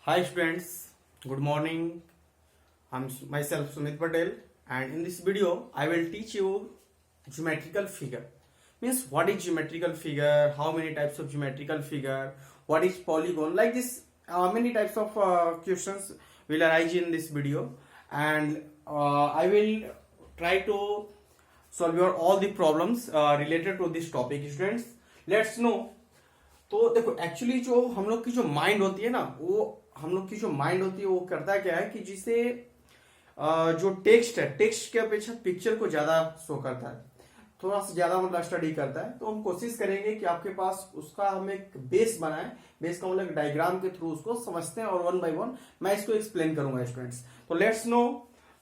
Hi students, good morning. I'm myself Sumit Patel, and in this video I will teach you geometrical figure. Means what is geometrical figure, how many types of geometrical figure, what is polygon, like this many types of questions will arise in this video, and I will try to solve your all the problems related to this topic. Students, let's know. तो देखो actually जो हम लोग की जो mind होती है ना, वो हम लोग की जो माइंड होती है वो करता क्या है कि जिसे जो टेक्स्ट है, टेक्स्ट के अपेक्षा पिक्चर को ज्यादा शो करता है, थोड़ा सा ज्यादा मतलब स्टडी करता है। तो हम कोशिश करेंगे कि आपके पास उसका हम एक बेस बनाए, बेस का मतलब डायग्राम के थ्रू उसको समझते हैं और वन बाय वन मैं इसको एक्सप्लेन करूंगा स्टूडेंट्स। तो let's no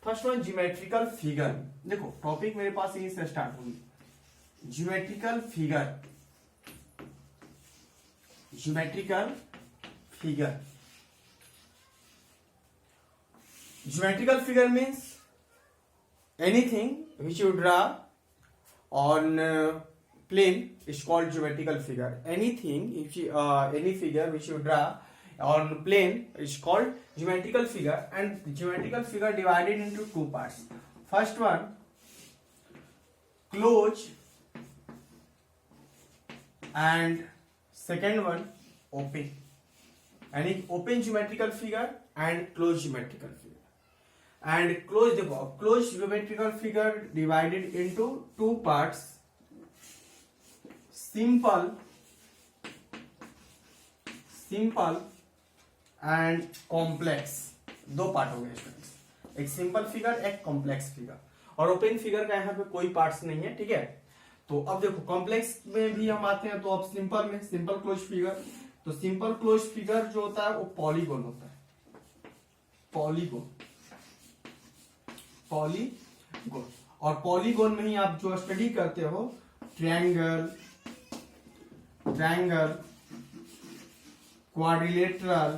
first one geometrical figure. देखो टॉपिक मेरे पास यहीं से स्टार्ट होगी, geometrical figure. Geometrical figure, geometrical figure means anything which you draw on plane is called geometrical figure. Anything if you, any figure which you draw on plane is called geometrical figure, and geometrical figure divided into two parts. First one closed and second one open. यानी open geometrical figure and closed geometrical figure. And closed geometrical figure divided into two parts, simple and complex. दो part हो गए students, एक simple figure एक complex figure. और open figure का यहाँ पे कोई पार्ट्स नहीं है, ठीक है। तो अब देखो कॉम्प्लेक्स में भी हम आते हैं, तो अब सिंपल में सिंपल क्लोज फिगर। तो सिंपल क्लोज फिगर जो होता है वो पॉलीगोन होता है, पॉलीगोन। और पॉलीगोन में ही आप जो स्टडी करते हो ट्रायंगल, क्वाड्रिलेटरल,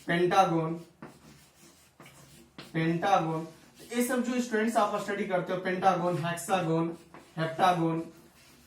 पेंटागोन, ये सब जो स्टूडेंट्स आप स्टडी करते हो, पेंटागोन, हेक्सागोन, हेप्टागोन,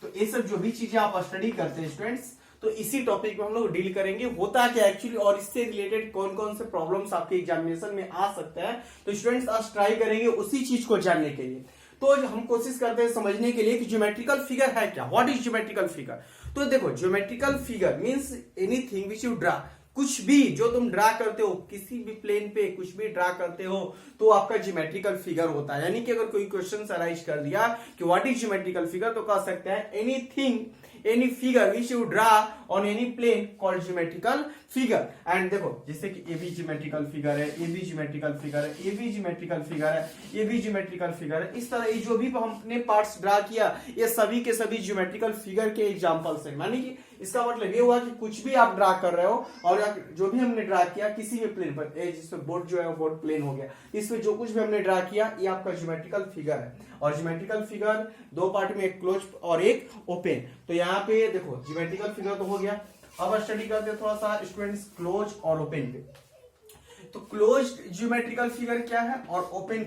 तो ये सब जो भी चीजें आप स्टडी करते हैं स्टूडेंट्स, तो इसी टॉपिक में हम लोग डील करेंगे होता क्या एक्चुअली, और इससे रिलेटेड कौन कौन से प्रॉब्लम्स आपके एग्जामिनेशन में आ सकते हैं। तो स्टूडेंट्स आज ट्राई करेंगे उसी चीज को जानने के लिए। तो हम कोशिश करते हैं समझने के लिए कि ज्योमेट्रिकल फिगर है क्या, व्हाट इज ज्योमेट्रिकल फिगर। तो देखो geometrical figure means anything which you draw, कुछ भी जो तुम ड्रा करते हो, किसी भी प्लेन पे कुछ भी ड्रा करते हो तो आपका ज्योमेट्रिकल फिगर होता है। यानी कि अगर कोई क्वेश्चन अराइज कर दिया कि व्हाट इज ज्योमेट्रिकल फिगर, तो कह सकते हैं anything, any figure which you draw on any plane called geometrical figure. And देखो जैसे कि ए भी ज्योमेट्रिकल फिगर है, ए भी ज्योमेट्रिकल फिगर है, ए भी ज्योमेट्रिकल फिगर है, ए भी ज्योमेट्रिकल फिगर है। इस तरह ये जो भी हमने पार्ट्स ड्रा किया ये सभी के सभी ज्योमेट्रिकल फिगर के एग्जांपल्स हैं। मानी कि इसका मतलब ये हुआ कि कुछ भी आप ड्रा कर रहे हो और जो भी हमने ड्रा किया किसी भी प्लेन पर, जिसमें बोर्ड जो है वो बोर्ड प्लेन हो गया, इसमें जो कुछ भी हमने ड्रा किया ये आपका ज्योमेट्रिकल फिगर है। और ज्योमेट्रिकल फिगर दो पार्ट में, एक क्लोज और एक ओपन। तो यहाँ पे देखो ज्योमेट्रिकल फिगर तो हो गया। अब स्टडी करते हैं थोड़ा सा स्टूडेंट्स क्लोज और ओपन पे। तो क्लोज ज्योमेट्रिकल फिगर क्या है और ओपन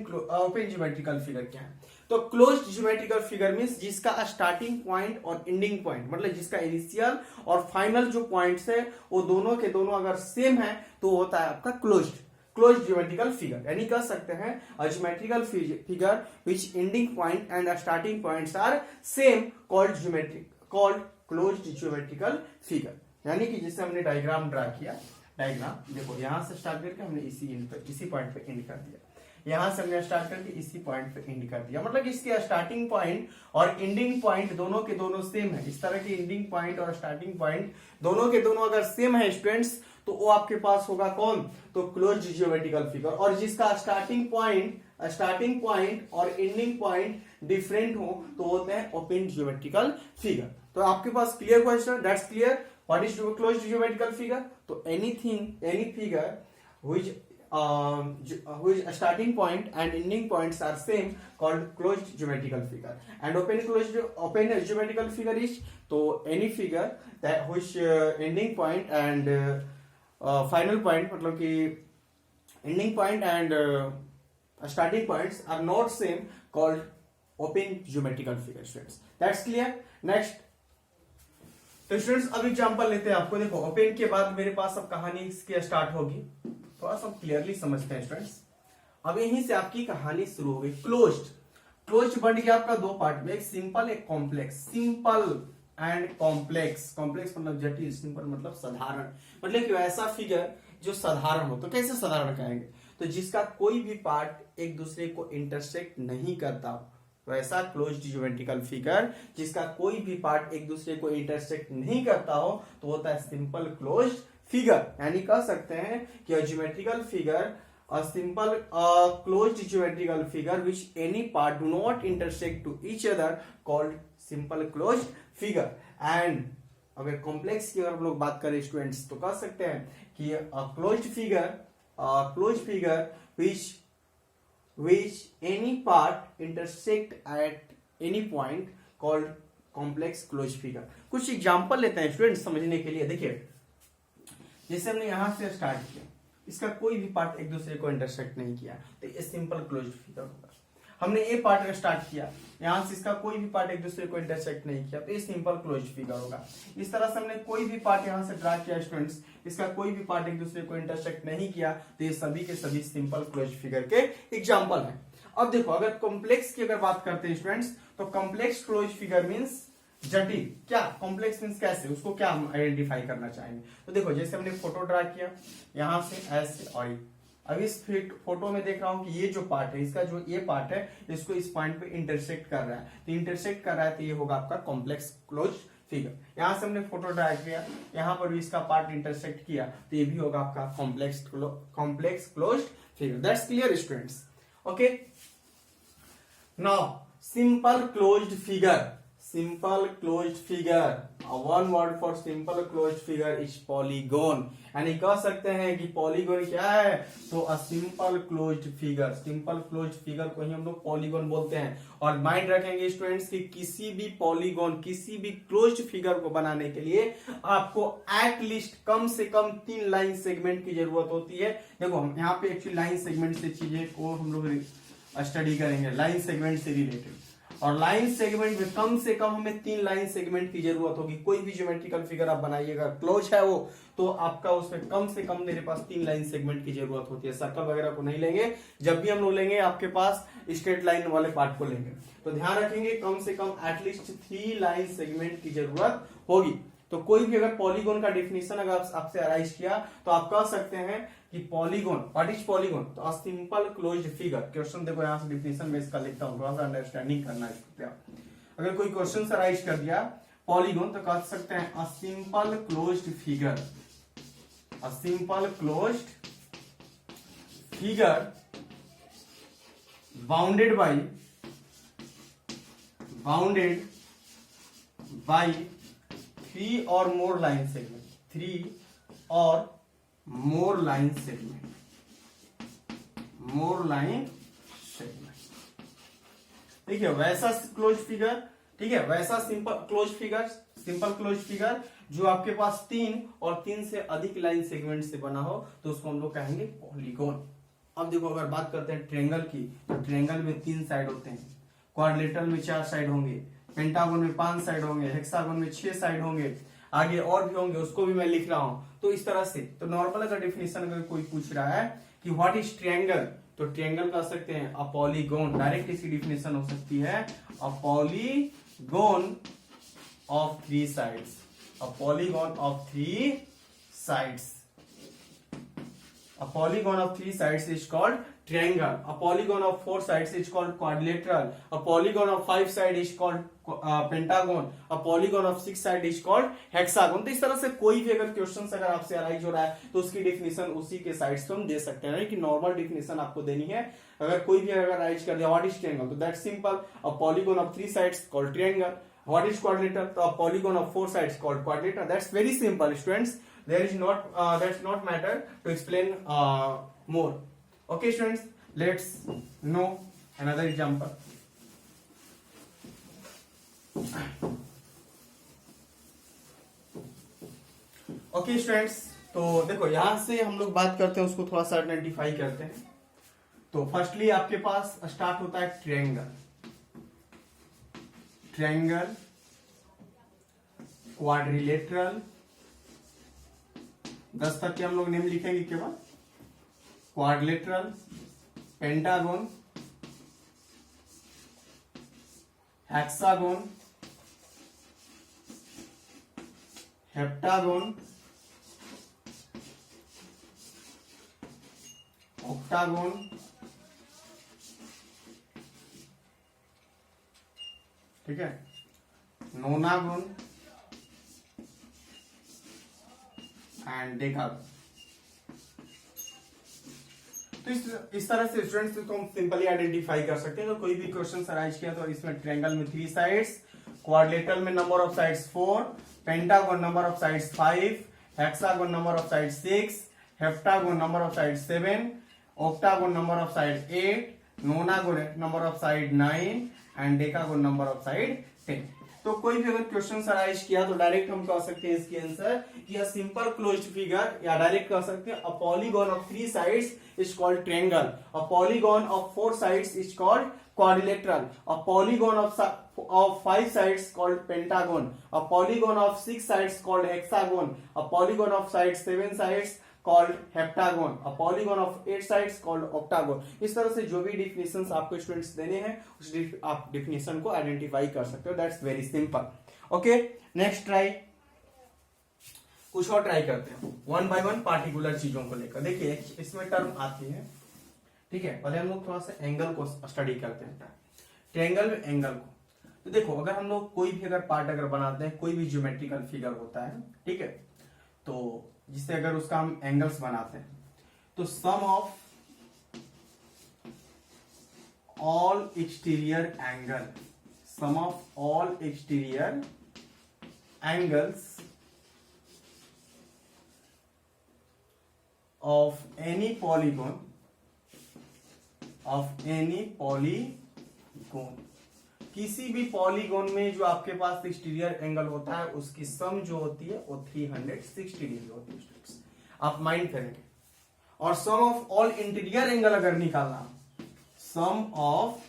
ज्योमेट्रिकल फिगर क्या है। तो क्लोज ज्योमेट्रिकल फिगर मींस जिसका स्टार्टिंग पॉइंट और एंडिंग पॉइंट, मतलब जिसका इनिशियल और फाइनल जो पॉइंट्स है वो दोनों के दोनों अगर सेम है तो होता है आपका क्लोज ज्योमेट्रिकल फिगर। यानी कह सकते हैं geometrical figure which ending point and starting points are same called closed geometrical figure. यानी कि जिससे हमने डायग्राम ड्रा किया, डायग्राम देखो यहां से स्टार्ट करके हमने इसी पॉइंट पे एंड कर दिया, यहां से हमने स्टार्ट करके इसी पॉइंट पे एंड कर दिया। मतलब इसके स्टार्टिंग पॉइंट और एंडिंग पॉइंट दोनों के दोनों सेम है। इस तरह के एंडिंग पॉइंट और स्टार्टिंग पॉइंट दोनों के दोनों अगर सेम है स्टूडेंट्स, तो वो आपके पास होगा कौन, तो क्लोज्ड ज्योमेट्रिकल फिगर। और जिसका स्टार्टिंग पॉइंट और एंडिंग पॉइंट डिफरेंट हो तो होते हैं ओपन ज्योमेट्रिकल फिगर। तो आपके पास clear question, that's clear what is closed geometrical figure. तो any figure which starting point and ending points are same called closed geometrical figure. And open geometrical figure is to any figure that which ending point and final point, मतलब कि ending point and starting points are not same called open geometrical figure students. That's clear. Next तो students अब example लेते हैं आपको। देखो open के बाद मेरे पास अब कहानी इसकी स्टार्ट होगी, थोड़ा सा क्लियरली समझते हैं स्टूडेंट्स। अब यहीं से आपकी कहानी शुरू हो गई। क्लोज्ड, क्लोज्ड बन गया आपका दो पार्ट में, एक सिंपल एक complex. Simple and complex, complex मतलब जटिल, सिंपल मतलब साधारण, मतलब कि ऐसा फिगर जो साधारण हो। तो कैसे साधारण कहेंगे, तो जिसका कोई भी पार्ट एक दूसरे को इंटरसेक्ट नहीं करता, वैसा क्लोज्ड ज्योमेट्रिकल फिगर जिसका कोई भी पार्ट एक दूसरे को इंटरसेक्ट नहीं करता हो तो होता है सिंपल क्लोज्ड फिगर। यानी कह सकते हैं कि geometrical figure, a simple closed geometrical figure which any part do not intersect to each other called simple closed figure। and अगर कॉम्प्लेक्स की अगर हम लोग बात करें स्टूडेंट्स तो कह सकते हैं कि closed figure which any part intersect at any point called complex closed figure। कुछ एग्जांपल लेते हैं स्टूडेंट्स समझने के लिए। देखिए जैसे हमने यहां से स्टार्ट किया, इसका कोई भी पार्ट एक दूसरे को इंटरसेक्ट नहीं किया तो ये सिंपल क्लोज्ड फिगर होगा। हमने ए पार्ट का स्टार्ट किया, यहां से इसका कोई भी पार्ट एक दूसरे को इंटरसेक्ट नहीं किया तो ये सिंपल क्लोज्ड फिगर होगा। इस तरह से हमने कोई भी पार्ट यहां से ड्रा किया स्टूडेंट्स, इसका कोई भी पार्ट एक दूसरे को इंटरसेक्ट नहीं किया तो ये सभी के सभी सिंपल क्लोज्ड फिगर के एग्जाम्पल है। अब देखो अगर कॉम्प्लेक्स की अगर बात करते हैं स्टूडेंट्स तो कॉम्प्लेक्स क्लोज्ड फिगर मीन्स जटिल। क्या कॉम्प्लेक्स मीन्स कैसे, उसको क्या हम आइडेंटिफाई करना चाहेंगे। तो देखो जैसे हमने फोटो ड्रा किया यहां से ऐसे, और अब इस फोटो में देख रहा हूं कि ये जो पार्ट है, इसका जो ये पार्ट है इसको इस पॉइंट पे इंटरसेक्ट कर रहा है, तो इंटरसेक्ट कर रहा है तो ये होगा आपका कॉम्प्लेक्स क्लोज्ड फिगर। यहां से हमने फोटो ड्रा किया, यहां पर भी इसका पार्ट इंटरसेक्ट किया तो ये भी होगा आपका complex closed figure. That's clear students, okay. Now simple closed figure, simple closed figure, one word for simple closed figure is polygon। यानी कह सकते हैं कि पॉलीगोन क्या है, तो a simple closed figure, simple closed figure को ही हम लोग पॉलीगोन बोलते हैं। और माइंड रखेंगे स्टूडेंट्स कि किसी भी पॉलीगोन, किसी भी क्लोज्ड फिगर को बनाने के लिए आपको एटलीस्ट कम से कम 3 लाइन सेगमेंट की जरूरत होती है। देखो हम यहाँ पे एक्चुअली लाइन सेगमेंट से चीजें को हम लोग स्टडी करेंगे, लाइन सेगमेंट से रिलेटेड। और लाइन सेगमेंट में कम से कम हमें 3 लाइन सेगमेंट की जरूरत होगी। कोई भी ज्योमेट्रिकल फिगर आप बनाइएगा क्लोज है वो तो आपका उसमें कम से कम मेरे पास 3 लाइन सेगमेंट की जरूरत होती है। सर्कल वगैरह को नहीं लेंगे, जब भी हम लोग लेंगे आपके पास स्ट्रेट लाइन वाले पार्ट को लेंगे। तो ध्यान रखेंगे कम से कम एटलीस्ट 3 लाइन सेगमेंट की जरूरत होगी। तो कोई भी अगर पॉलीगोन का डेफिनेशन अगर आपसे अराइज किया तो आप कह सकते हैं कि पॉलीगोन, व्हाट इज पॉलीगोन, तो a simple closed figure. Question देखो यहां से डेफिनेशन में इसका लिखता हूं, थोड़ा सा अंडरस्टैंडिंग करना है। अगर कोई क्वेश्चन अराइज कर दिया पॉलीगोन तो कह सकते हैं a simple closed figure, a simple closed figure bounded by 3 और मोर लाइन सेगमेंट, 3 और मोर लाइन सेगमेंट, ठीक है। वैसा क्लोज फिगर, ठीक है, वैसा सिंपल क्लोज फिगर जो आपके पास 3 और 3 से अधिक लाइन सेगमेंट से बना हो तो उसको हम लोग कहेंगे पॉलीगोन। अब देखो अगर बात करते हैं ट्रायंगल की तो ट्रायंगल में 3 साइड होते हैं, क्वाड्रिलेटरल में 4 साइड होंगे, पेंटागन में 5 साइड होंगे, हेक्सागन में 6 साइड होंगे, आगे और भी होंगे, उसको भी मैं लिख रहा हूं। तो इस तरह से तो नॉर्मल अगर डेफिनेशन अगर कोई पूछ रहा है कि व्हाट इज ट्रायंगल, तो ट्रायंगल कह सकते हैं अ पॉलीगोन। डायरेक्ट इसकी डेफिनेशन हो सकती है a polygon of 3 sides, a polygon of 3 sides. A polygon of 3 sides is called triangle. A polygon of 4 sides is called quadrilateral. A polygon of 5 sides is called pentagon. A polygon of 6 sides is called hexagon. तो इस तरह से कोई भी अगर question अगर आपसे arise हो रहा है तो उसकी डेफिनेशन उसी के साइड से हम दे सकते हैं, कि नॉर्मल डेफिनेशन आपको देनी है। अगर कोई भी अगर अराइज कर दिया व्हाट इज ट्रायंगल, तो that's simple, a polygon of 3 sides called triangle. What is quadrilateral? तो a polygon of 4 sides called quadrilateral. That's very simple, students. There is not that's not matter to explain more. Okay, students. Let's know another example. Okay, students. तो देखो यहां से हम लोग बात करते हैं, उसको थोड़ा सा आइडेंटिफाई करते हैं। तो फर्स्टली आपके पास स्टार्ट होता है ट्रायंगल, क्वाड्रिलेटरल, 10 तक के हम लोग नेम लिखेंगे केवल, quadrilateral, pentagon, hexagon, heptagon, octagon, ठीक है, नोनागन एंड डेकागन। तो इस तरह से स्टूडेंट्स को हम सिंपली आइडेंटिफाई कर सकते हैं। तो कोई भी क्वेश्चन अराइज किया तो इसमें ट्रायंगल में 3 साइड्स, क्वाड्रिलेटरल में number of sides 4, pentagon number of sides 5, hexagon number of sides 6, heptagon number of sides 7, octagon number of side 8, नोनागन number of side 9 and decagon number of side 10। तो कोई भी अगर question arise किया तो direct हम कह सकते हैं इसकी आंसर कि अ सिंपल क्लोज्ड फिगर, या डायरेक्ट कह सकते हैं a polygon of 3 sides is called triangle, a polygon of 4 sides is called quadrilateral, a polygon of 5 sides called pentagon, a polygon of 6 sides called hexagon, a polygon of sides 7 sides called heptagon, a polygon of 8 sides called octagon। इस तरह से जो भी definitions आपको students देने हैं उस आप डिफिनेशन को आइडेंटिफाई कर सकते हो। That's very simple. Okay, next try, कुछ और ट्राई करते हैं वन बाय वन पार्टिकुलर चीजों को लेकर। देखिए इसमें टर्म आती है, ठीक है, पहले हम लोग थोड़ा सा एंगल को स्टडी करते हैं, ट्रायंगल में एंगल को। तो देखो अगर हम लोग कोई भी अगर पार्ट अगर बनाते हैं, कोई भी ज्योमेट्रिकल फिगर होता है, ठीक है, तो जिससे अगर उसका हम एंगल्स बनाते हैं तो sum of all exterior angle, sum of all exterior angles of any polygon, of any polygon, किसी भी पॉलीगॉन में जो आपके पास एक्सटीरियर एंगल होता है उसकी सम जो होती है वो 360 डिग्री होती है। आप माइंड करेंगे। और सम ऑफ ऑल इंटीरियर एंगल अगर निकालना, sum of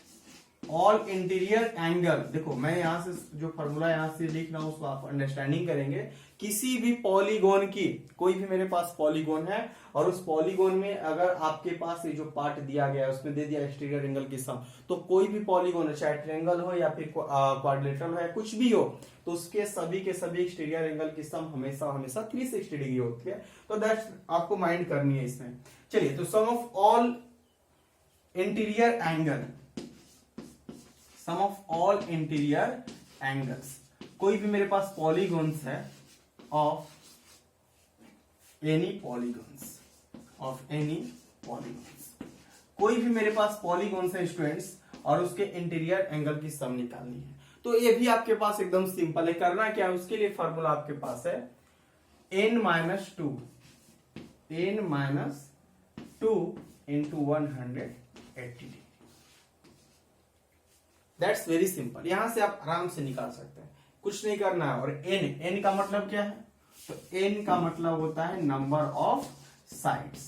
all interior angle, देखो मैं यहां से जो फॉर्मूला यहां से लिख रहा हूं उसको आप अंडरस्टैंडिंग करेंगे। किसी भी पॉलीगॉन की, कोई भी मेरे पास पॉलीगॉन है और उस पॉलीगॉन में अगर आपके पास ये जो पार्ट दिया गया है उसमें दे दिया एक्सटीरियर एंगल की सम, तो कोई भी पॉलीगॉन है, चाहे ट्रायंगल हो या फिर क्वाड्रिलेटरल हो या कुछ भी हो, तो उसके सभी के सभी एक्सटीरियर एंगल की सम हमेशा हमेशा 360 डिग्री होती है। तो दैट्स आपको माइंड करनी है इसमें। चलिए, तो sum of all interior angle, sum of all interior angles, कोई भी मेरे पास पॉलीगॉन्स है of any polygons, of any polygons, कोई भी मेरे पास पॉलीगॉन्स है स्टूडेंट्स और उसके इंटीरियर एंगल की सम निकालनी है। तो ये भी आपके पास एकदम सिंपल है। करना क्या है, उसके लिए फॉर्मूला आपके पास है n - 2, n - 2 into 180 degree. That's very simple, यहां से आप आराम से निकाल सकते हैं, कुछ नहीं करना है। और n का मतलब क्या है, तो n का मतलब होता है number of sides,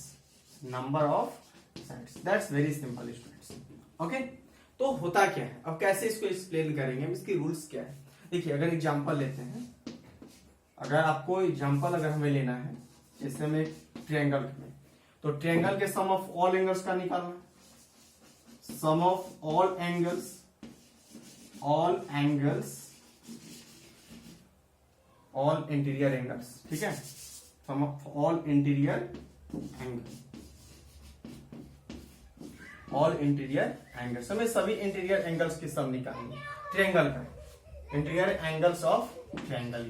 number of sides. That's very simple students. Okay, तो होता क्या है, अब कैसे इसको एक्सप्लेन करेंगे, इसकी रूल्स क्या है। देखिए अगर एग्जांपल लेते हैं, अगर आपको एग्जांपल अगर हमें लेना है, जैसे हमें ट्रायंगल में, तो ट्रायंगल के सम ऑफ ऑल एंगल्स का निकालना, sum of all angles, all angles, all interior angles, ठीक है, sum of all interior angle, all interior angles, हमें सभी इंटीरियर एंगल्स की सम निकालनी है ट्रायंगल का, इंटीरियर एंगल्स ऑफ ट्रायंगल।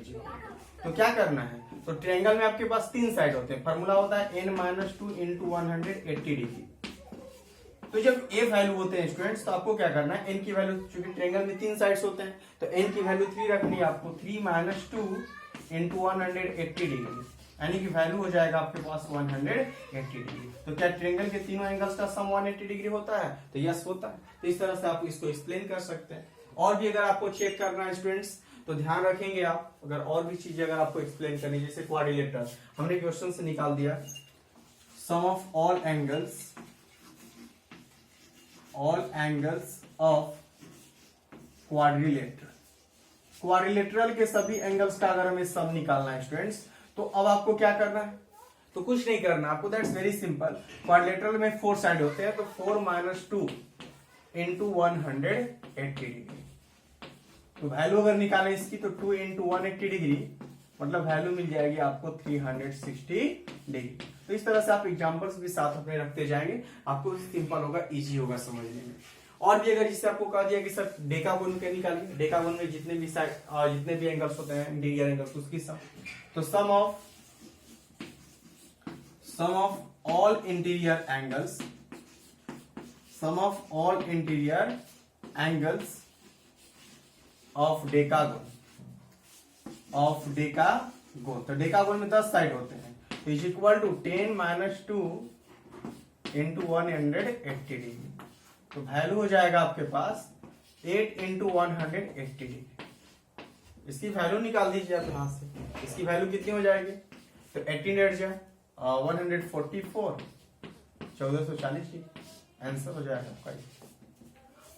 तो क्या करना है, तो ट्रायंगल में आपके पास 3 साइड होते हैं, फॉर्मूला होता है n - 2 into 180 डिग्री। तो जब a वैल्यू होते हैं स्टूडेंट्स, तो आपको क्या करना है, n की वैल्यू, चूंकि ट्रायंगल में 3 साइड्स होते हैं तो n की वैल्यू 3 रखनी है आपको, 3 - 2 into 180 डिग्री, यानी कि वैल्यू हो जाएगा आपके पास 180 डिग्री। तो क्या ट्रायंगल के तीनों एंगल्स का सम 180 डिग्री होता है, तो यस होता है। तो इस तरह से आप इसको एक्सप्लेन कर सकते हैं। और भी अगर आपको चेक करना है स्टूडेंट्स, तो ध्यान रखेंगे आप, अगर और भी चीजें अगर आपको एक्सप्लेन करनी, जैसे क्वाड्रिलेटरल हमने क्वेश्चन से निकाल दिया, sum of all angles, all angles of quadrilateral, quadrilateral के सभी एंगल्स का अगर हमें सम निकालना है स्टूडेंट्स, तो अब आपको क्या करना है, तो कुछ नहीं करना आपको, दैट्स वेरी सिंपल। क्वाड्रिलेटरल में 4 साइड होते हैं, तो 4 - 2 इंटू 180 डिग्री। तो वैल्यू अगर निकालें इसकी, तो 2 इंटू 180 डिग्री मतलब वैल्यू मिल जाएगी आपको 360 डिग्री। तो इस तरह से आप एग्जांपल्स भी साथ अपने रखते जाएंगे, आपको सिंपल होगा, इजी होगा समझने में। और भी अगर जिससे आपको कह दिया कि सर डेकागोन के निकालिए, डेकागोन में जितने भी साइड जितने भी एंगल्स होते हैं इंटीरियर एंगल्स उसकी सम, तो sum of all interior angles, sum of all interior angles of decagon, तो डेकागोन में 10 साइड होते हैं, तो is equal to 10 - 2 into 180 degree. तो वैल्यू हो जाएगा आपके पास 8 इंटू 180 डिग्री। इसकी वैल्यू निकाल दीजिए आप यहां से, इसकी वैल्यू कितनी हो जाएगी, तो 18 जाए 144 1440 की आंसर हो जाएगा आपका।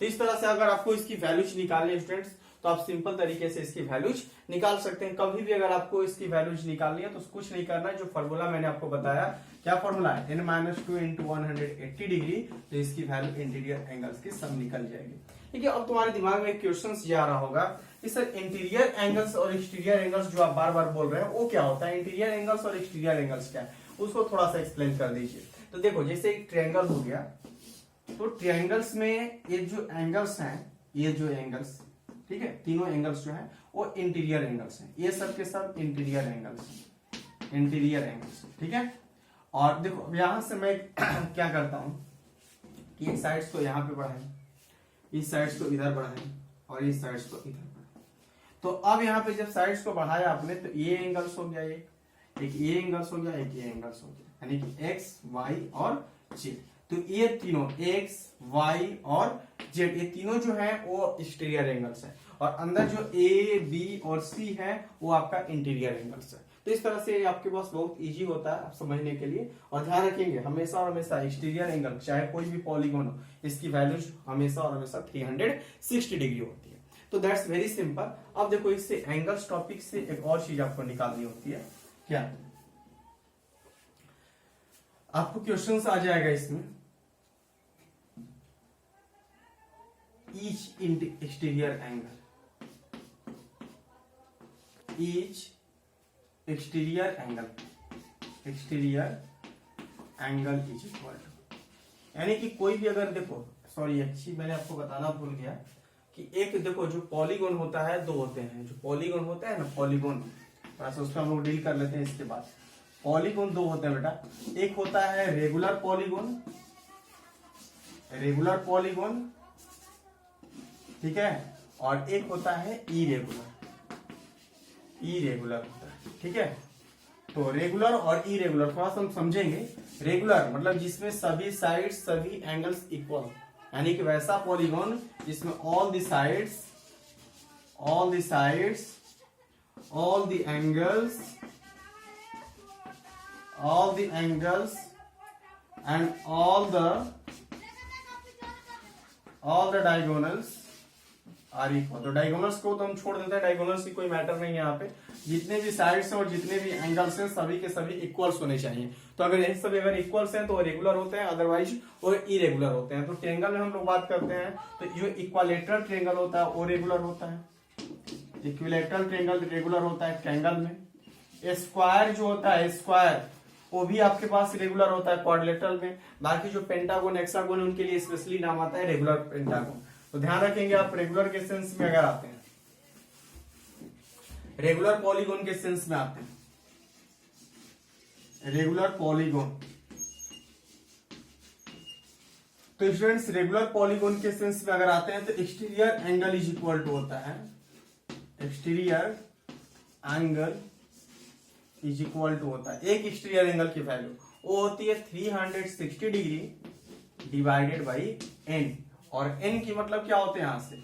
तो इस तरह से अगर आपको इसकी वैल्यूज निकालनी है स्टूडेंट्स, तो आप सिंपल तरीके से इसकी वैल्यूज निकाल सकते हैं। कभी भी अगर आपको इसकी वैल्यूज निकालनी है तो कुछ नहीं करना है, जो फॉर्मूला मैंने आपको बताया, क्या फॉर्मूला है, n - 2 इंटू 180 डिग्री, तो इसकी वैल्यू इंटीरियर एंगल्स की सम निकल जाएगी। ठीक है, अब तुम्हारे दिमाग में एक क्वेश्चन जा रहा होगा कि सर इंटीरियर एंगल्स और एक्सटीरियर एंगल्स जो आप बार बार बोल रहे हैं वो क्या होता है, इंटीरियर एंगल्स और एक्सटीरियर एंगल्स क्या है, उसको थोड़ा सा एक्सप्लेन कर दीजिए। तो देखो, जैसे एक ट्रायंगल हो गया, तो ट्रायंगल्स में ये जो एंगल्स हैं, ये जो एंगल्स, ठीक है, तीनों एंगल्स जो हैं वो इंटीरियर एंगल्स हैं, ये सब के सब इंटीरियर एंगल्स, ठीक है। और देखो यहां से मैं क्या करता हूं कि इन साइड्स को यहां पे बढ़ाएं, इस साइड्स को इधर बढ़ाएं और इस साइड्स को इधर बढ़ाएं। तो अब यहाँ पे जब साइड्स को बढ़ाया आपने, तो ये एंगल्स हो गया, एक ये एंगल्स हो गया, एक ये एंगल्स हो गया, यानी कि एक्स, वाई और जेड। तो ये तीनों एक्स, वाई और जेड, ये तीनों जो है वो एक्सटीरियर एंगल्स है, और अंदर जो ए, बी और सी है वो आपका इंटीरियर एंगल्स है। तो इस तरह से आपके पास बहुत इजी होता है आप समझने के लिए। और ध्यान रखेंगे हमेशा और हमेशा एक्सटीरियर एंगल चाहे कोई भी पॉलीगॉन हो, इसकी वैल्यूज हमेशा और हमेशा 360 डिग्री होती है। तो दैट्स वेरी सिंपल। अब देखो, इससे एंगल्स टॉपिक से एक और चीज आपको निकालनी होती है, क्या आपको क्वेश्चन आ जाएगा इसमें, each exterior angle, each exterior angle is equal to, यानी कि कोई भी अगर देखो, सॉरी एक्चुअली मैंने आपको बताना भूल गया कि एक देखो जो पॉलीगॉन होता है, दो होते हैं, जो पॉलीगॉन होता है ना, पॉलीगॉन, थोड़ा सा उसमें हम लोग डील कर लेते हैं इसके बाद। पॉलीगॉन दो होते हैं बेटा, एक होता है रेगुलर पॉलीगॉन, ठीक है, और एक होता है इरेगुलर होता है, ठीक है। तो रेगुलर और इरेगुलर थोड़ा सा हम समझेंगे। रेगुलर मतलब जिसमें सभी साइड्स, सभी एंगल्स इक्वल, यानी कि वैसा पॉलीगॉन जिसमें all the sides, all the angles and all the diagonals are equal. तो डायगोनल्स को तो हम छोड़ देते हैं, डायगोनल्स की कोई मैटर नहीं है यहाँ पे, जितने भी साइड्स हैं और जितने भी एंगल्स हैं सभी के सभी इक्वल्स होने चाहिए। तो अगर ये सभी अगर इक्वल्स हैं तो रेगुलर होते हैं, अदरवाइज वो इरेगुलर होते हैं। तो ट्रायंगल में हम लोग बात करते हैं तो जो इक्विलैटरल ट्रायंगल होता है वो रेगुलर होता है, इक्विलैटरल ट्रायंगल रेगुलर होता है ट्रायंगल में। स्क्वायर जो होता है, स्क्वायर वो भी आपके पास रेगुलर होता है क्वाड्रिलेटरल में। बाकी जो पेंटागोन, हेक्सागोन उनके लिए स्पेशली नाम आता है रेगुलर पेंटागोन। तो ध्यान रखेंगे आप, रेगुलर के सेंस में अगर आते हैं, रेगुलर पॉलीगॉन के सेंस में आते हैं, रेगुलर पॉलीगॉन, तो स्टूडेंट्स रेगुलर पॉलीगॉन के सेंस में अगर आते हैं तो exterior angle is equal to होता है, exterior angle is equal to होता है, एक एक्सटीरियर एंगल की वैल्यू वो होती है 360 डिग्री डिवाइडेड बाई एन। और n की मतलब क्या होते हैं, यहां से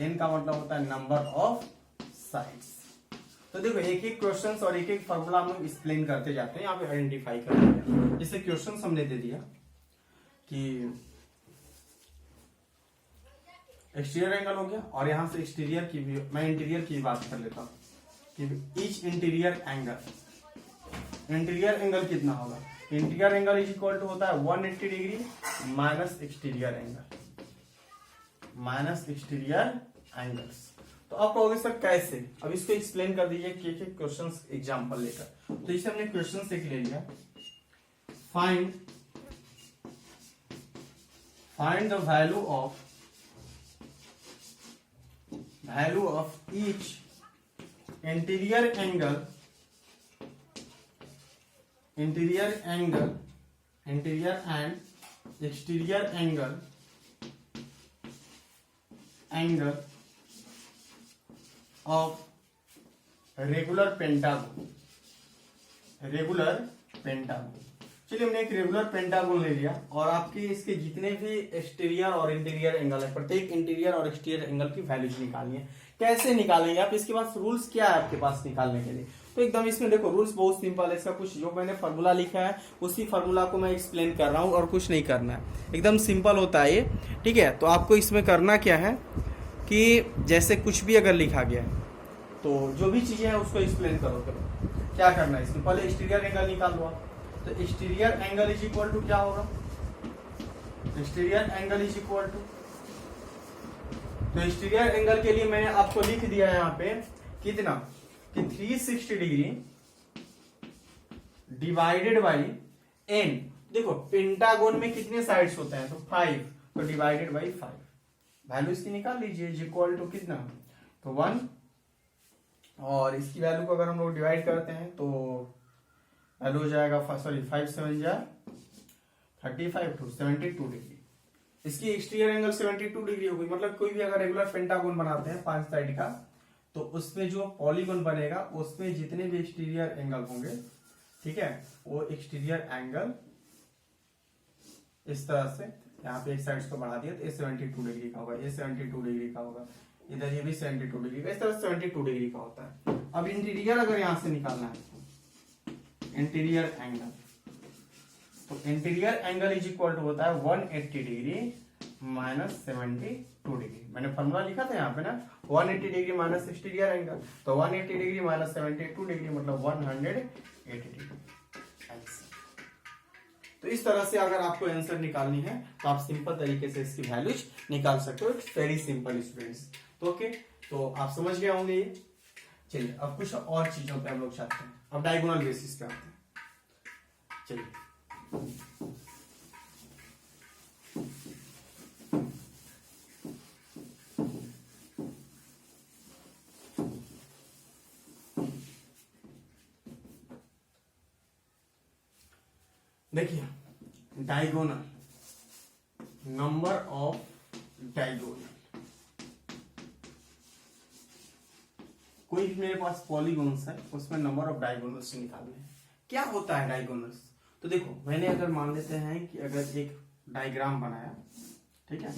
n का मतलब होता है नंबर ऑफ साइड्स। तो देखो एक एक क्वेश्चंस और एक एक फॉर्मूला हम लोग एक्सप्लेन करते जाते हैं, यहाँ पे आइडेंटिफाई करते हैं। जैसे क्वेश्चंस हमने दे दिया कि एक्सटीरियर एंगल हो गया, और यहां से एक्सटीरियर की भी, मैं इंटीरियर की बात कर लेता हूं कि ईच इंटीरियर एंगल कितना होगा। Interior angle is equal to होता है 180 डिग्री माइनस एक्सटीरियर एंगल्स। तो आप कहोगे सर कैसे, अब इसको एक्सप्लेन कर दीजिए कि क्वेश्चन एग्जाम्पल लेकर। तो इसे हमने क्वेश्चन से ले लिया, find the value of each interior angle and exterior angle of regular pentagon. चलिए हमने एक रेगुलर पेंटागन ले लिया, और आपके इसके जितने भी एक्सटीरियर और इंटीरियर एंगल है, प्रत्येक इंटीरियर और एक्सटीरियर एंगल की वैल्यूज निकालनी है। कैसे निकालेंगे आप, इसके पास रूल्स क्या है आपके पास निकालने के लिए? तो एकदम इसमें देखो रूल्स बहुत सिंपल है। इसका कुछ जो मैंने फॉर्मूला लिखा है उसी फॉर्मूला को मैं एक्सप्लेन कर रहा हूँ, और कुछ नहीं करना है, एकदम सिंपल होता है ये, ठीक है। तो आपको इसमें करना क्या है कि जैसे कुछ भी अगर लिखा गया है तो जो भी चीजें हैं उसको एक्सप्लेन करो। क्या करना है इसमें, पहले एक्सटीरियर एंगल निकाल लो। तो exterior angle is equal to क्या होगा, exterior angle is equal to, तो एक्सटीरियर एंगल के लिए मैंने आपको लिख दिया है यहाँ पे कितना, कि 360 डिग्री डिवाइडेड बाई एन। देखो पेंटागोन में कितने साइड्स होते हैं, तो 5, तो डिवाइडेड बाई 5, वैल्यू इसकी निकाल लीजिए, इज इक्वल टू कितना, तो 1, और इसकी वैल्यू को अगर हम लोग डिवाइड करते हैं तो वैल्यू हो जाएगा 5 7 जा 35 टू 72 डिग्री। इसकी एक्सटीरियर एंगल 72 डिग्री होगी। मतलब कोई भी अगर रेगुलर पेंटागोन बनाते हैं 5 साइड का, तो उसमें जो पॉलीगोन बनेगा उसमें जितने भी एक्सटीरियर एंगल होंगे, ठीक है, वो एक्सटीरियर एंगल इस तरह से यहाँ पे एक साइड को बढ़ा दिया तो ये 72 डिग्री का होगा, ये 72 डिग्री का होगा, इधर ये भी 72 डिग्री का, इस तरह 72 डिग्री का होता है। अब इंटीरियर अगर यहां से निकालना है, इंटीरियर एंगल, तो interior angle is equal to होता है 180 डिग्री माइनस 72 डिग्री। मैंने फॉर्मूला लिखा था यहाँ पे ना, 180 डिग्री माइनस एक्सटीरियर एंगल, तो 180 डिग्री माइनस 72 डिग्री मतलब 180 डिग्री। तो इस तरह से अगर आपको आंसर निकालनी है तो आप सिंपल तरीके से इसकी वैल्यूज निकाल सकते हो। It's very simple students. तो ओके, तो आप समझ गए होंगे ये। चलिए अब कुछ और चीजों पे हम लोग चाहते हैं, अब डायगोनल बेसिस पे आते हैं। चलिए देखिए, डायगोनल, नंबर ऑफ डायगोनल। कोई भी मेरे पास पॉलीगोन्स है उसमें नंबर ऑफ डायगोनल्स निकालने हैं। क्या होता है डायगोनल्स? तो देखो, मैंने अगर मान लेते हैं कि अगर एक डायग्राम बनाया, ठीक है,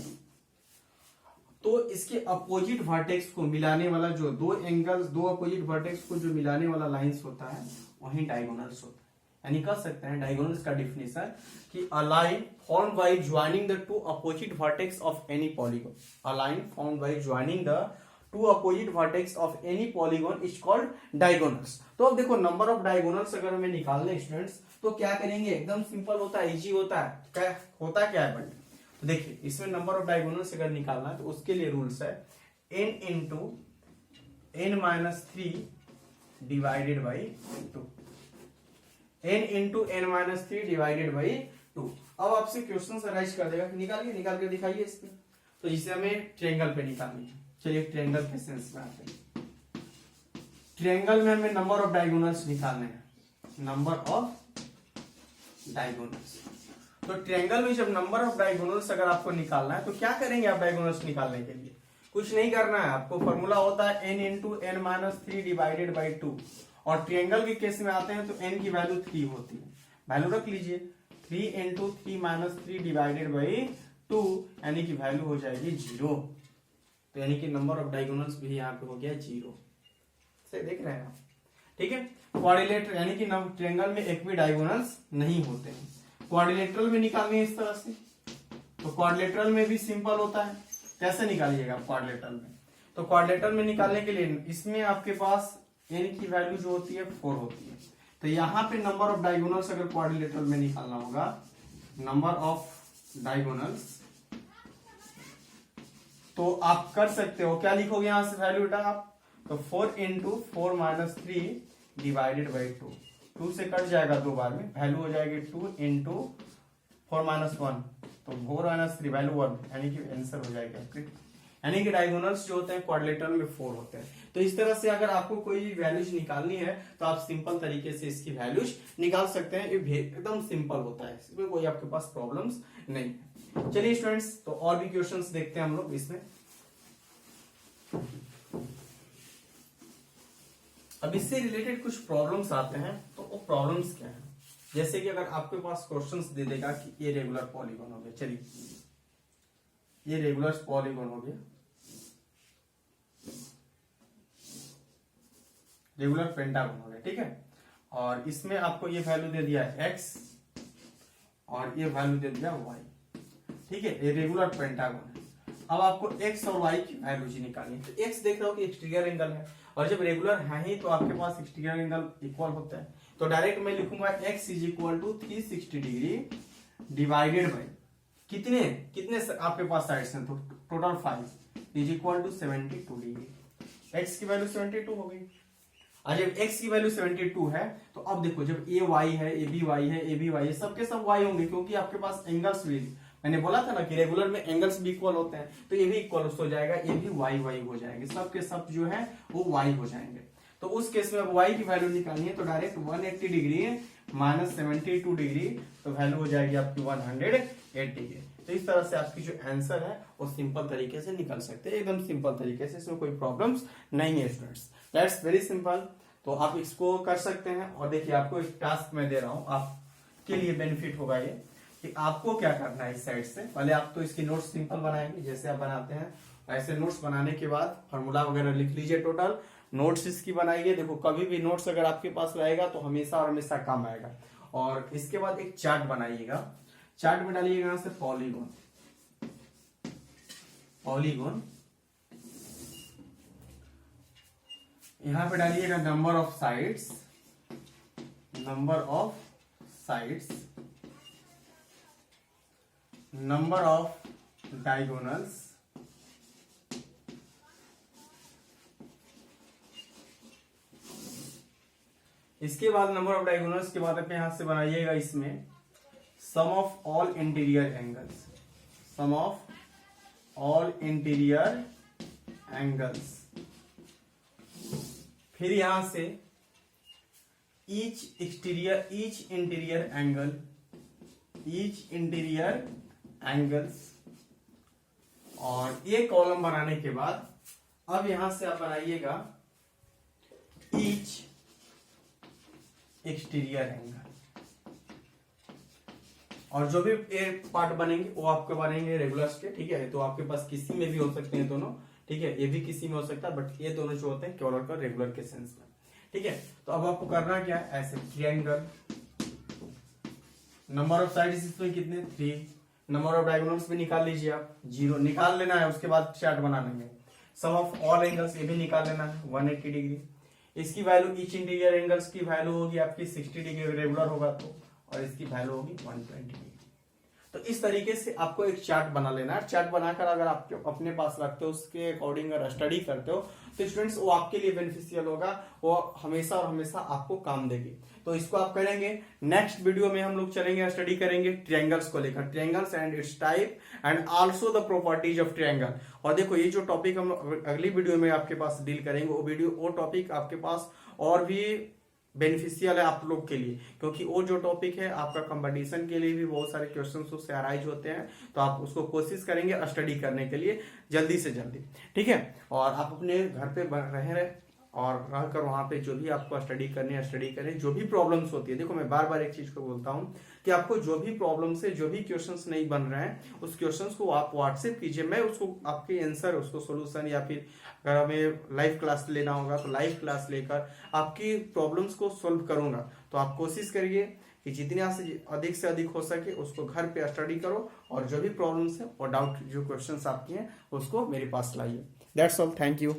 तो इसके अपोजिट वर्टेक्स को मिलाने वाला जो दो एंगल्स, दो अपोजिट वर्टेक्स को जो मिलाने वाला लाइंस होता है वही डायगोनल्स होता है। यानी कह सकते हैं डायगोनल्स का डिफिनेशन कि a line formed by joining the two opposite vertex of any polygon. A line formed by joining the two opposite vertex of any polygon is called diagonals. तो अब देखो, नंबर ऑफ डायगोनल्स अगर हमें निकालने students, तो क्या करेंगे, एकदम सिंपल होता है, इजी होता है। क्या है बट, तो देखिए इसमें नंबर ऑफ डायगोनल्स अगर निकालना है तो उसके लिए रूल्स है n into n minus 3 divided by 2, n into n minus 3 divided by 2। अब आपसे क्वेश्चन अराइज कर देगा कि निकाल के दिखाइए इसके, तो जिसे हमें ट्रायंगल पे निकालनी है। चलिए ट्रायंगल के सेंस में आते हैं। ट्रायंगल में हमें नंबर ऑफ डायगोनल्स निकालने हैं, नंबर ऑफ डायगोनल्स। तो ट्रायंगल में जब नंबर ऑफ डायगोनल्स अगर आपको निकालना है तो क्या करेंगे आप डायगोनल्स निकालने के लिए? कुछ नहीं करना है आपको, फॉर्मूला होता है n into n minus 3 divided by 2। और ट्रायंगल के केस में आते हैं तो n की वैल्यू 3 होती है, वैल्यू रख लीजिए 3 इंटू 3 माइनस 3 डिवाइडेड बाई 2, यानी कि वैल्यू हो जाएगी 0। तो यानी कि नंबर ऑफ डायगोनल्स भी यहाँ पे हो गया 0। सही देख रहे हैं आप? ठीक है। क्वाड्रिलेटरल यानी कि ट्रायंगल में एक भी डायगोनल्स नहीं होते हैं। क्वाड्रिलेटरल में निकालनी है इस तरह से, तो क्वाड्रिलेटरल में भी सिंपल होता है। कैसे निकालिएगा क्वाड्रेटर में? तो क्वाड्रेटर में निकालने के लिए इसमें आपके पास n की वैल्यू जो होती है 4 होती है। तो यहाँ पे नंबर ऑफ डायगोनल्स अगर क्वाड्रिलेटरल में निकालना होगा, नंबर ऑफ डायगोनल्स, तो आप कर सकते हो, क्या लिखोगे यहां से वैल्यू बेटा आप? तो 4 इंटू 4 माइनस 3 डिवाइडेड बाई 2 से कट जाएगा 2 बार में, वैल्यू हो जाएगी 2 इंटू 4 माइनस 1, तो 4 माइनस 3 वैल्यू 1, यानी कि आंसर हो जाएगा आपके। यानी कि डायगोनल्स जो होते हैं क्वाड्रिलेटरल में 4 होते हैं। तो इस तरह से अगर आपको कोई वैल्यूज निकालनी है तो आप सिंपल तरीके से इसकी वैल्यूज निकाल सकते हैं। ये एकदम सिंपल होता है, इसमें कोई आपके पास प्रॉब्लम्स नहीं है। चलिए स्टूडेंट्स, तो और भी क्वेश्चंस देखते हैं हम लोग इसमें। अब इससे रिलेटेड कुछ प्रॉब्लम्स आते हैं, तो वो प्रॉब्लम्स क्या है? जैसे कि अगर आपके पास क्वेश्चंस दे देगा कि ये रेगुलर पॉलीगॉन हो गया, चलिए ये रेगुलर पॉलीगॉन हो गया, रेगुलर पेंटागन हो गया, ठीक है, और इसमें आपको ये वैल्यू दे दिया x और ये वैल्यू दे दिया y, ठीक है, ये रेगुलर पेंटागन है। अब आपको x और y की वैल्यू जी निकालनी है। तो x देख रहे हो कि एक्सटीरियर एंगल है, और जब रेगुलर है ही तो आपके पास एक्सटीरियर एंगल इक्वल होता है। तो डायरेक्ट मैं लिखूंगा x is equal to 360 degree divided by कितने कितने आपके पास साइड्स हैं, तो total 5 is equal to 72 degree. x की वैल्यू 72 हो गई। और जब x की वैल्यू 72 है तो अब देखो, जब a y है, a b y है, a b y है, सबके सब y होंगे, क्योंकि आपके पास एंगल्स भी, मैंने बोला था ना कि रेगुलर में एंगल्स भी इक्वल होते हैं, तो ये भी इक्वल हो जाएगा, ये भी y y हो जाएंगे, सबके सब जो है वो y हो जाएंगे। तो उस केस में अब y की वैल्यू निकालनी है, तो डायरेक्ट 180 डिग्री माइनस 72 डिग्री, तो वैल्यू हो जाएगी आपकी 108 डिग्री। तो इस तरह से आपकी जो आंसर है वो सिंपल तरीके से निकल सकते हैं, एकदम सिंपल तरीके से, इसमें कोई प्रॉब्लम्स नहीं है स्टूडेंट्स। That's very simple. तो आप इसको कर सकते हैं। और देखिए, आपको एक टास्क मैं दे रहा हूं, आपके लिए बेनिफिट होगा ये, कि आपको क्या करना है। इस साइड से पहले आप तो इसकी नोट्स सिंपल बनाएंगे जैसे आप बनाते हैं, ऐसे नोट्स बनाने के बाद फॉर्मूला वगैरह लिख लीजिए, टोटल नोट्स इसकी बनाइए। देखो, कभी भी नोट्स अगर आपके पास रहेगा तो हमेशा और हमेशा काम आएगा। और इसके बाद एक चार्ट बनाइएगा, चार्ट में डालिएगा यहां से पॉलीगॉन, पॉलीगॉन यहां पे डालिएगा number of sides, number of sides, number of diagonals, इसके बाद नंबर ऑफ डायगोनल्स के बाद आप यहां से बनाइएगा इसमें sum of all interior angles, sum of all interior angles. फिर यहां से each interior angle, each interior angles. और ये कॉलम बनाने के बाद अब यहां से आप बनाइएगा ईच एक्सटीरियर एंगल। और जो भी पार्ट बनेंगे वो आपके बनेंगे रेगुलर्स के, ठीक है। तो आपके पास किसी में भी हो सकते हैं दोनों, ठीक है, ये भी किसी में हो सकता है, बट ये दोनों जो होते हैं केवल और रेगुलर के सेंस में, ठीक है। तो अब आपको करना क्या है, ऐसे ट्रायंगल, नंबर ऑफ साइड्स इसमें कितने 3, नंबर ऑफ डायगोनल्स भी निकाल लीजिए आप, 0 निकाल लेना है। उसके बाद चार्ट बना लेंगे, सम ऑफ ऑल एंगल्स ये भी निकाल लेना है 180 डिग्री। इसकी वैल्यू ईच इंटीरियर एंगल्स की वैल्यू होगी आपकी 60 डिग्री रेगुलर होगा तो, और इसकी वैल्यू होगी 120 डिग्री। तो इस तरीके से आपको एक चार्ट बना लेना है। चार्ट बनाकर अगर आप अपने पास रखते हो, उसके अकॉर्डिंग अगर स्टडी करते हो तो स्टूडेंट्स वो आपके लिए बेनिफिशियल होगा, वो हमेशा और हमेशा आपको काम देगी। तो इसको आप करेंगे। नेक्स्ट वीडियो में हम लोग चलेंगे, स्टडी करेंगे ट्रायंगल्स को लेकर, triangles and it's type and also the properties of triangle. और देखो, ये जो टॉपिक हम अगली वीडियो में आपके पास डील करेंगे, वो टॉपिक आपके पास और भी बेनिफिशियल है आप लोग के लिए, क्योंकि वो जो टॉपिक है आपका कंपटीशन के लिए भी बहुत सारे क्वेश्चंस उससे अराइज होते हैं। तो आप उसको कोशिश करेंगे स्टडी करने के लिए जल्दी से जल्दी, ठीक है। और आप अपने घर पे रहे और रहकर वहां पे जो भी आपको स्टडी करें। जो भी प्रॉब्लम्स होती है, देखो मैं बार बार एक चीज को बोलता हूँ कि आपको जो भी प्रॉब्लम्स है, जो भी क्वेश्चंस नहीं बन रहे हैं, उस क्वेश्चंस को आप व्हाट्सएप कीजिए, मैं उसको आपके आंसर, उसको सोल्यूशन, या फिर अगर हमें लाइव क्लास लेना होगा तो लाइव क्लास लेकर आपकी प्रॉब्लम्स को सोल्व करूंगा। तो आप कोशिश करिए कि जितने से अधिक हो सके उसको घर पे स्टडी करो, और जो भी प्रॉब्लम्स है और डाउट जो क्वेश्चंस आपके हैं उसको मेरे पास लाइए। That's all, thank you.